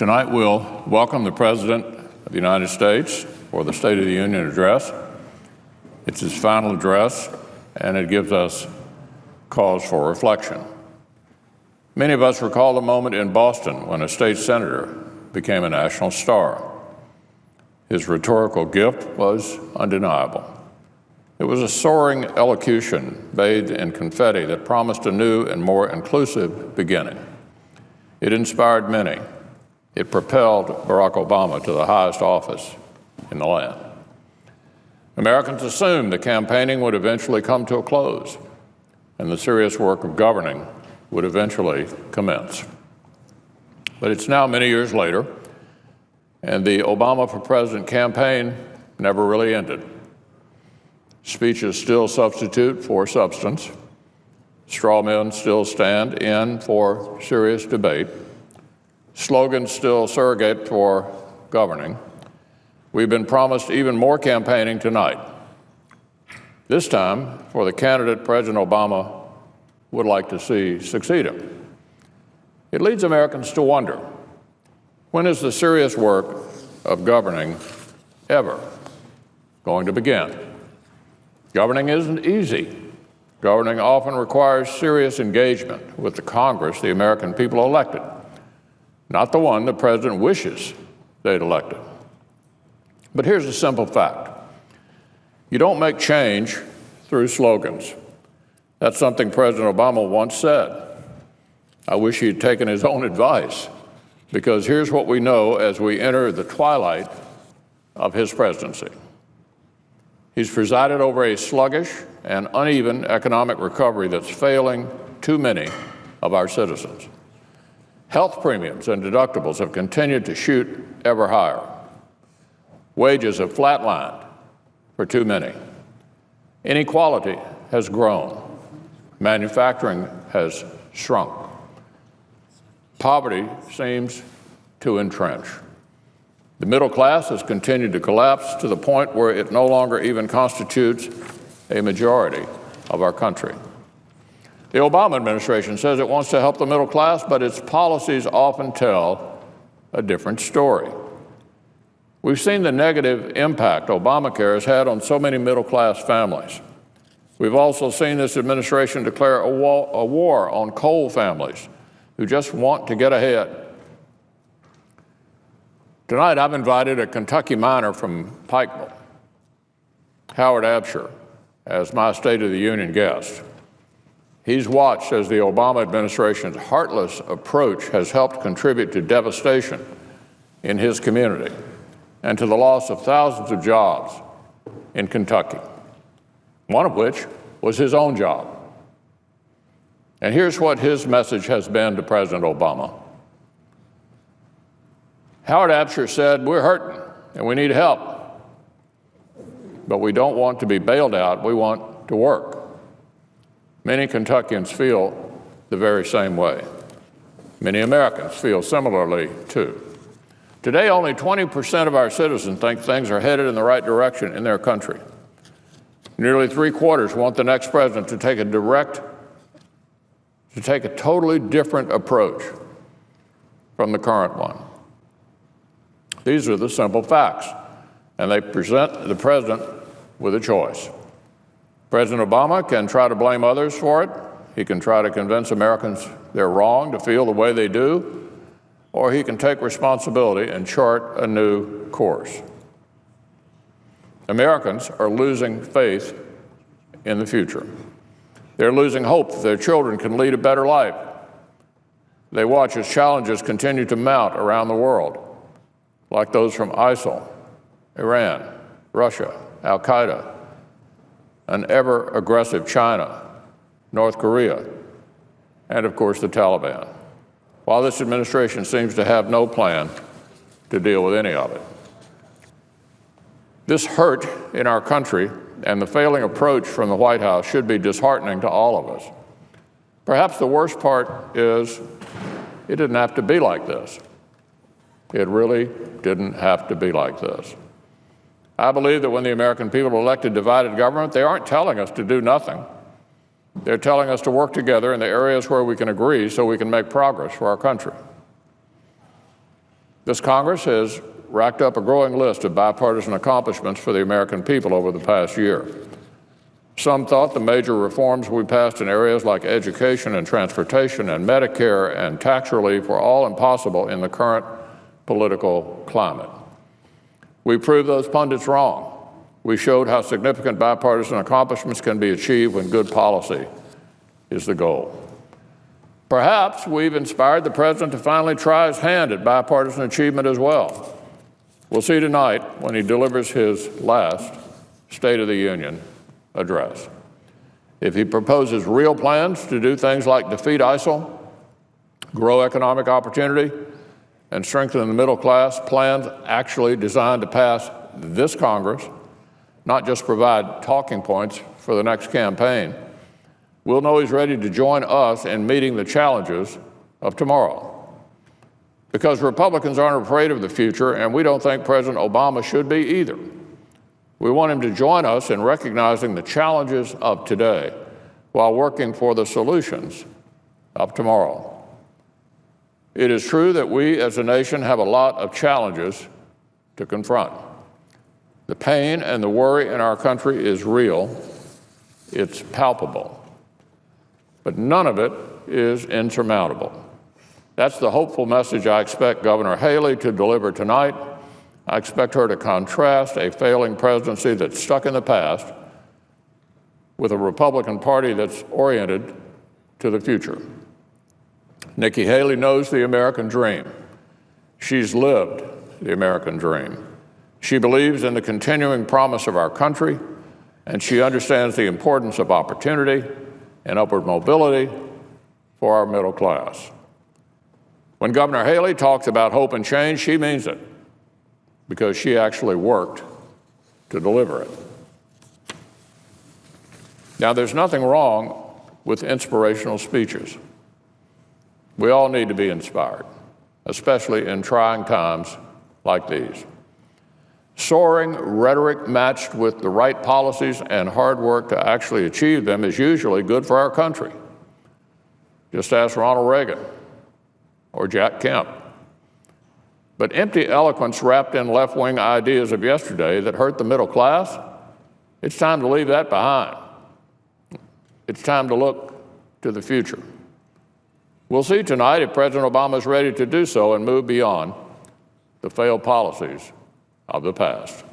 Tonight we'll welcome the President of the United States for the State of the Union address. It's his final address, and it gives us cause for reflection. Many of us recall the moment in Boston when a state senator became a national star. His rhetorical gift was undeniable. It was a soaring elocution bathed in confetti that promised a new and more inclusive beginning. It inspired many. It propelled Barack Obama to the highest office in the land. Americans assumed the campaigning would eventually come to a close, and the serious work of governing would eventually commence. But it's now many years later, and the Obama for President campaign never really ended. Speeches still substitute for substance. Straw men still stand in for serious debate. Slogans still surrogate for governing. We've been promised even more campaigning tonight. This time for the candidate President Obama would like to see succeeding. It leads Americans to wonder, when is the serious work of governing ever going to begin? Governing isn't easy. Governing often requires serious engagement with the Congress the American people elected, not the one the president wishes they'd elected. But here's a simple fact. You don't make change through slogans. That's something President Obama once said. I wish he had taken his own advice, because here's what we know as we enter the twilight of his presidency. He's presided over a sluggish and uneven economic recovery that's failing too many of our citizens. Health premiums and deductibles have continued to shoot ever higher. Wages have flatlined for too many. Inequality has grown. Manufacturing has shrunk. Poverty seems to entrench. The middle class has continued to collapse to the point where it no longer even constitutes a majority of our country. The Obama administration says it wants to help the middle class, but its policies often tell a different story. We've seen the negative impact Obamacare has had on so many middle-class families. We've also seen this administration declare a war on coal families who just want to get ahead. Tonight, I've invited a Kentucky miner from Pikeville, Howard Absher, as my State of the Union guest. He's watched as the Obama administration's heartless approach has helped contribute to devastation in his community and to the loss of thousands of jobs in Kentucky, one of which was his own job. And here's what his message has been to President Obama. Howard Absher said, we're hurting and we need help, but we don't want to be bailed out, we want to work. Many Kentuckians feel the very same way. Many Americans feel similarly, too. Today, only 20% of our citizens think things are headed in the right direction in their country. Nearly three-quarters want the next president to take a totally different approach from the current one. These are the simple facts, and they present the president with a choice. President Obama can try to blame others for it. He can try to convince Americans they're wrong to feel the way they do, or he can take responsibility and chart a new course. Americans are losing faith in the future. They're losing hope that their children can lead a better life. They watch as challenges continue to mount around the world, like those from ISIL, Iran, Russia, Al-Qaeda, an ever-aggressive China, North Korea, and of course the Taliban, while this administration seems to have no plan to deal with any of it. This hurt in our country and the failing approach from the White House should be disheartening to all of us. Perhaps the worst part is it didn't have to be like this. It really didn't have to be like this. I believe that when the American people elected divided government, they aren't telling us to do nothing. They're telling us to work together in the areas where we can agree so we can make progress for our country. This Congress has racked up a growing list of bipartisan accomplishments for the American people over the past year. Some thought the major reforms we passed in areas like education and transportation and Medicare and tax relief were all impossible in the current political climate. We proved those pundits wrong. We showed how significant bipartisan accomplishments can be achieved when good policy is the goal. Perhaps we've inspired the president to finally try his hand at bipartisan achievement as well. We'll see tonight when he delivers his last State of the Union address. If he proposes real plans to do things like defeat ISIL, grow economic opportunity, and strengthen the middle class, plans actually designed to pass this Congress, not just provide talking points for the next campaign, we'll know he's ready to join us in meeting the challenges of tomorrow. Because Republicans aren't afraid of the future, and we don't think President Obama should be either. We want him to join us in recognizing the challenges of today while working for the solutions of tomorrow. It is true that we as a nation have a lot of challenges to confront. The pain and the worry in our country is real. It's palpable. But none of it is insurmountable. That's the hopeful message I expect Governor Haley to deliver tonight. I expect her to contrast a failing presidency that's stuck in the past with a Republican Party that's oriented to the future. Nikki Haley knows the American dream. She's lived the American dream. She believes in the continuing promise of our country, and she understands the importance of opportunity and upward mobility for our middle class. When Governor Haley talks about hope and change, she means it, because she actually worked to deliver it. Now, there's nothing wrong with inspirational speeches. We all need to be inspired, especially in trying times like these. Soaring rhetoric matched with the right policies and hard work to actually achieve them is usually good for our country. Just ask Ronald Reagan or Jack Kemp. But empty eloquence wrapped in left-wing ideas of yesterday that hurt the middle class, it's time to leave that behind. It's time to look to the future. We'll see tonight if President Obama is ready to do so and move beyond the failed policies of the past.